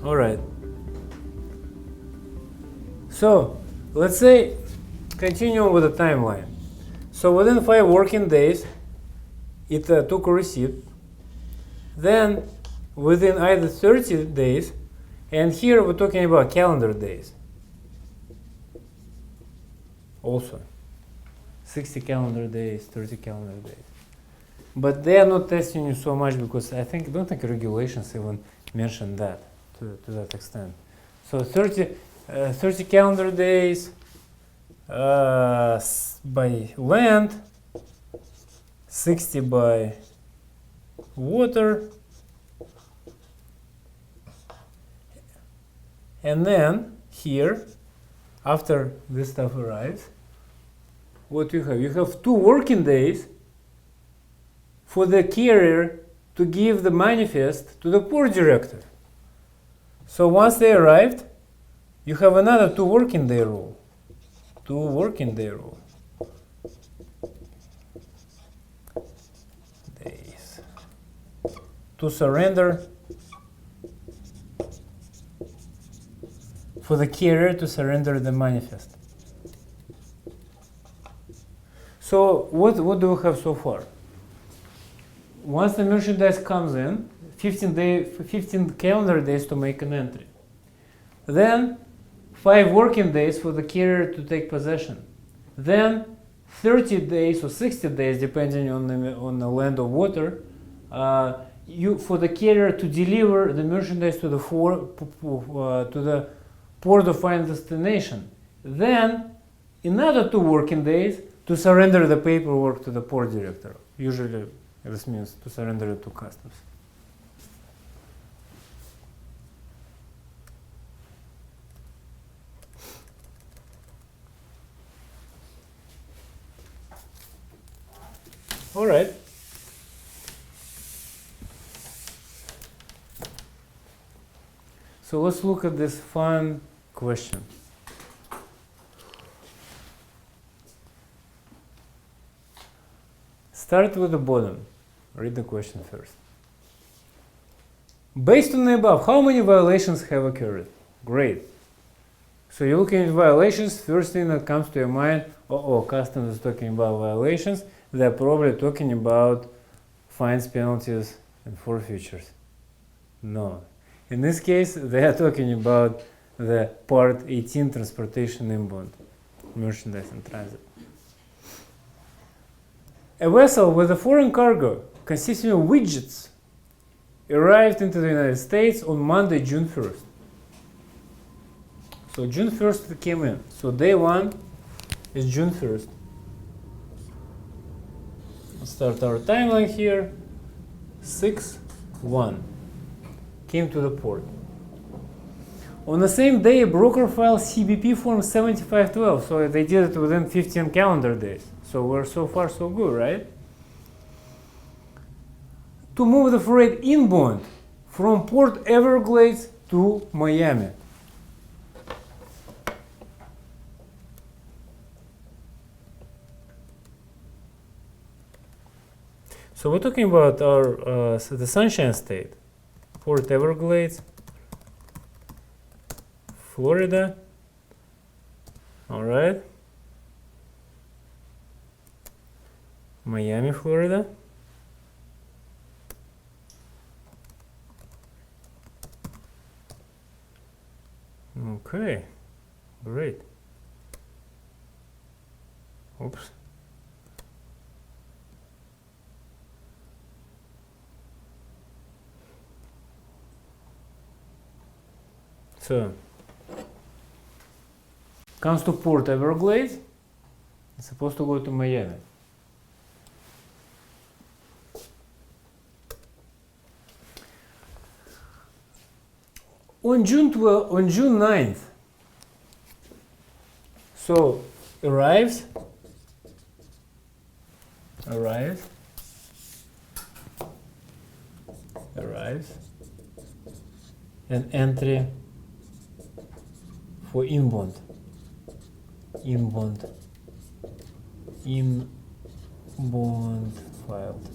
All right. So let's say, continuing with the timeline. So within 5 working days, it took a receipt. Then within either 30 days, and here we're talking about calendar days. Also, 60 calendar days, 30 calendar days. But they are not testing you so much because I don't think regulations even mention that to that extent. So 30 calendar days by land, 60 by water, and then here, after this stuff arrives, what you have? You have 2 working days for the carrier to give the manifest to the port director. So once they arrived, you have another 2 working day rule. 2 working day rule. Days. To surrender, for the carrier to surrender the manifest. So what do we have so far? Once the merchandise comes in, 15 calendar days to make an entry. Then 5 working days for the carrier to take possession. Then 30 days or 60 days, depending on the land or water, for the carrier to deliver the merchandise to the port of final destination. Then another 2 working days to surrender the paperwork to the port director. Usually this means to surrender it to customs. All right. So let's look at this fun question. Start with the bottom. Read the question first. Based on the above, how many violations have occurred? Great. So you're looking at violations, first thing that comes to your mind, customs is talking about violations. They're probably talking about fines, penalties, and forfeitures. No. In this case, they are talking about the Part 18 transportation inbound, merchandise in transit. A vessel with a foreign cargo consisting of widgets arrived into the United States on Monday, June 1st. So June 1st it came in. So day 1 is June 1st. Let's start our timeline here. 6/1 came to the port. On the same day, a broker filed CBP form 7512. So they did it within 15 calendar days. So we're so far so good, right? To move the freight inbound from Port Everglades to Miami. So we're talking about our the Sunshine State, Port Everglades, Florida. All right. Miami, Florida. Okay, great. Oops. So, comes to Port Everglades, it's supposed to go to Miami. On June 9th, so arrives, an entry for inbound filed.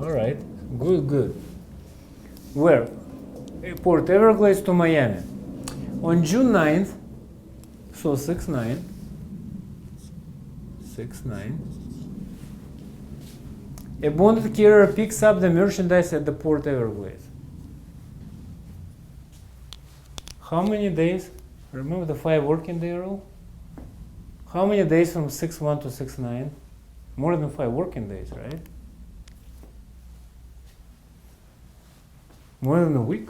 All right, good. Where? Port Everglades to Miami. On June 9th, so 6-9, a bonded carrier picks up the merchandise at the Port Everglades. How many days? Remember the 5 working day rule? How many days from 6-1 to 6-9? More than 5 working days, right? More than a week.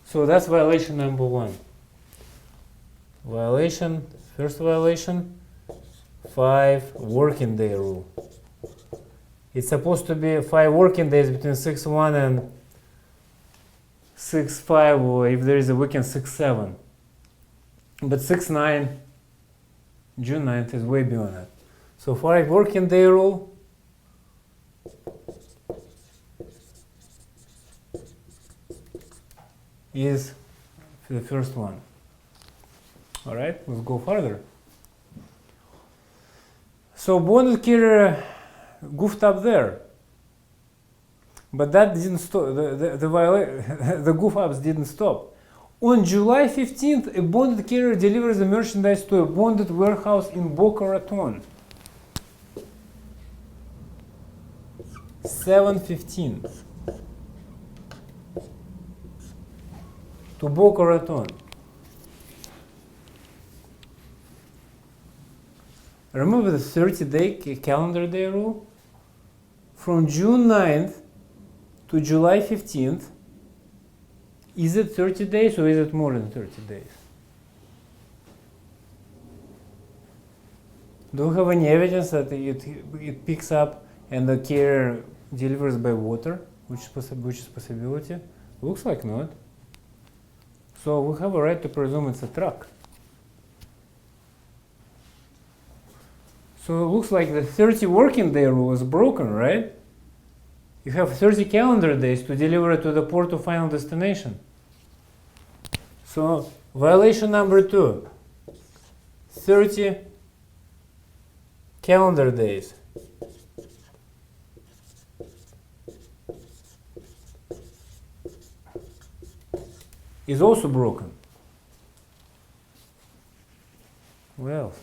So that's violation number 1. First violation, 5 working day rule. It's supposed to be 5 working days between 6-1 and 6-5, or if there is a weekend, 6-7. But 6-9, June 9th is way beyond that. So 5 working day rule. Is the first one. All right, let's go further. So bonded carrier goofed up there, but that didn't stop. The goof ups didn't stop. On July 15th, a bonded carrier delivers the merchandise to a bonded warehouse in Boca Raton. 7:15. To Boca Raton. Remember the 30-day calendar day rule? From June 9th to July 15th, is it 30 days or is it more than 30 days? Do we have any evidence that it picks up and the carrier delivers by water, which is possibility? Looks like not. So we have a right to presume it's a truck. So it looks like the 30 working day rule is broken, right? You have 30 calendar days to deliver it to the port of final destination. So violation number 2, 30 calendar days. Is also broken. Well,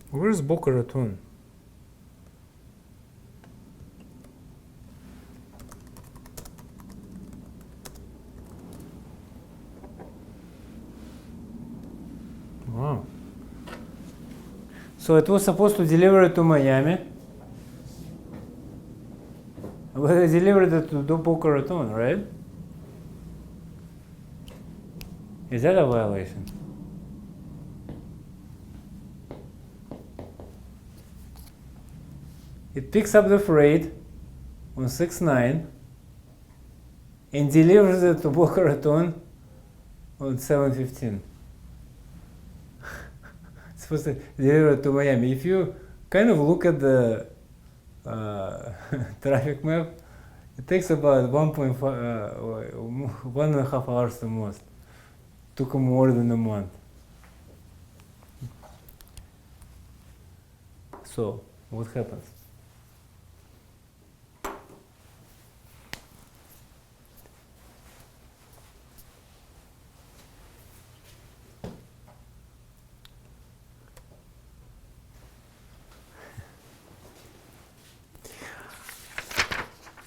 where's Boca Raton? Wow. So it was supposed to deliver it to Miami, but they delivered it to Boca Raton, right? Is that a violation? It picks up the freight on 6-9 and delivers it to Boca Raton on 7:15. Supposed to deliver it to Miami. If you kind of look at the traffic map, it takes about 1.5 hours the most. Took more than a month. So what happens?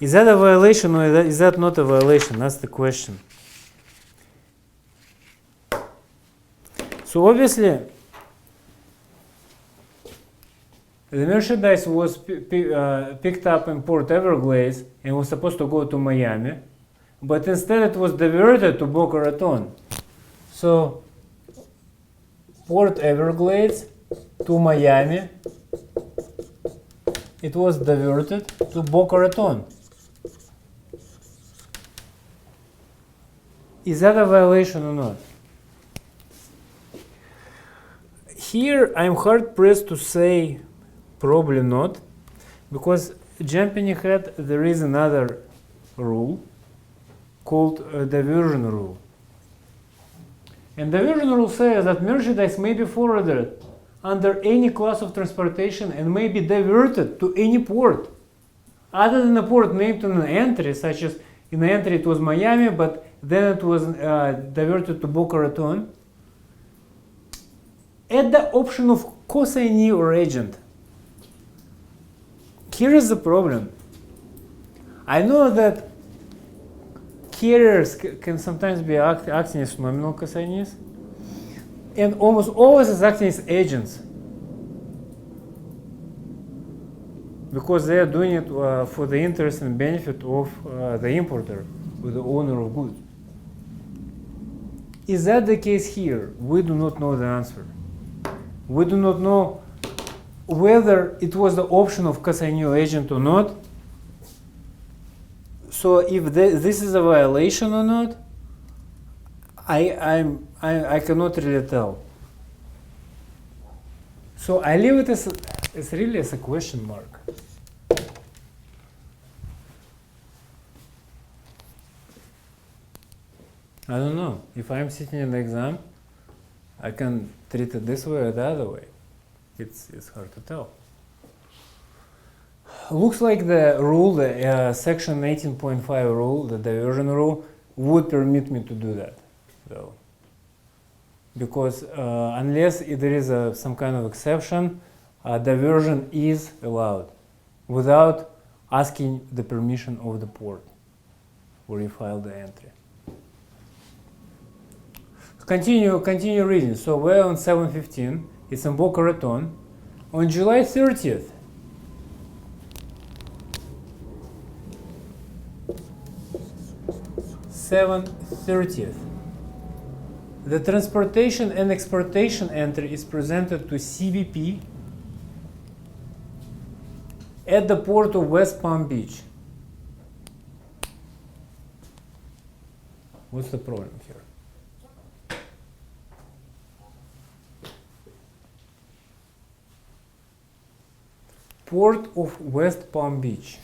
Is that a violation or is that not a violation? That's the question. So obviously, the merchandise was picked up in Port Everglades and was supposed to go to Miami, but instead it was diverted to Boca Raton. So Port Everglades to Miami, it was diverted to Boca Raton. Is that a violation or not? Here I'm hard pressed to say probably not, because jumping ahead there is another rule called diversion rule. And diversion rule says that merchandise may be forwarded under any class of transportation and may be diverted to any port other than a port named in an entry, such as in the entry it was Miami, but then it was diverted to Boca Raton, at the option of consignee or agent. Here is the problem. I know that carriers can sometimes be acting as nominal consignees, and almost always as acting as agents, because they are doing it for the interest and benefit of the importer or the owner of goods. Is that the case here? We do not know the answer. We do not know whether it was the option of consignee or agent or not. So if this is a violation or not, I cannot really tell. So I leave it as really as a question mark. I don't know. If I'm sitting in the exam, I can treat it this way or the other way. It's hard to tell. Looks like the rule, the section 18.5 rule, the diversion rule, would permit me to do that, though. Because unless there is some kind of exception, diversion is allowed without asking the permission of the port where you file the entry. Continue reading. So we're on 7/15. It's in Boca Raton. On July 30th, the transportation and exportation entry is presented to CBP at the port of West Palm Beach. What's the problem here? Port of West Palm Beach.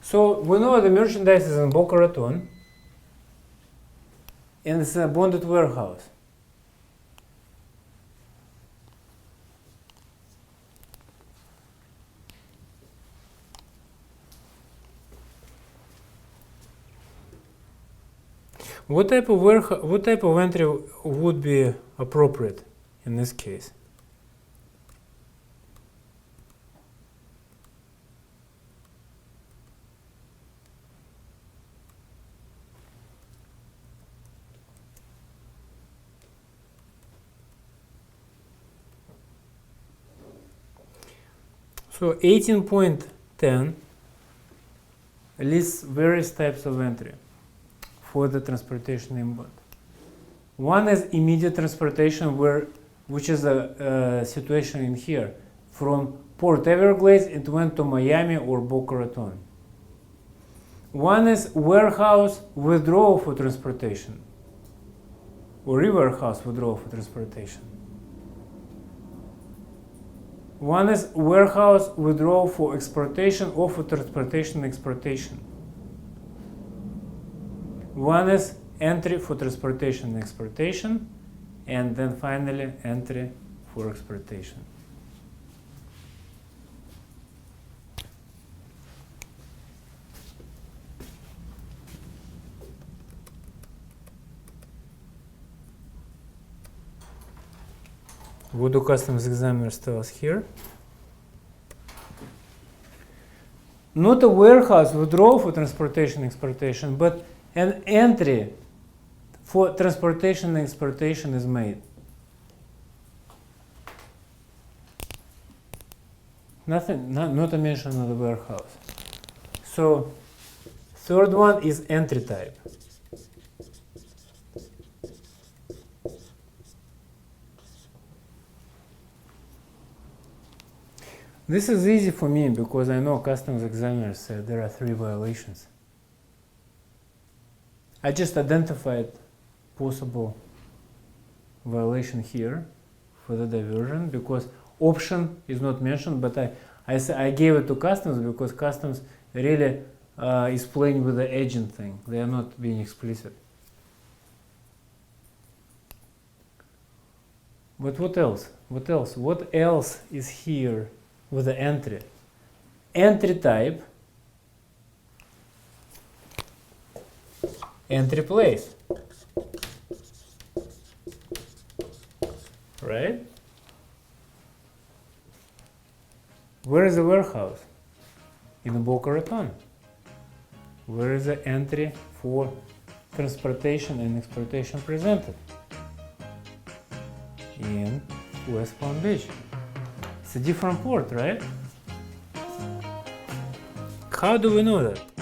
So we know the merchandise is in Boca Raton, and it's a bonded warehouse. What type of entry would be appropriate in this case? So 18.10 lists various types of entry for the transportation inbound. One is immediate transportation, which is a situation in here. From Port Everglades, it went to Miami or Boca Raton. One is warehouse withdrawal for transportation, or rewarehouse withdrawal for transportation. One is warehouse withdrawal for exportation or for transportation and exportation. One is entry for transportation and exportation, and then finally entry for exportation. What do customs examiners tell us here? Not a warehouse withdrawal for transportation and exportation, but an entry for transportation and exportation is made. Not a mention of the warehouse. So, third one is entry type. This is easy for me because I know customs examiners said there are 3 violations. I just identified possible violation here for the diversion because option is not mentioned, but I gave it to customs because customs really is playing with the agent thing. They are not being explicit. But what else? What else? What else is here with the entry? Entry type, entry place, right? Where is the warehouse? In the Boca Raton. Where is the entry for transportation and exploitation presented? In West Palm Beach. It's a different port, right? How do we know that?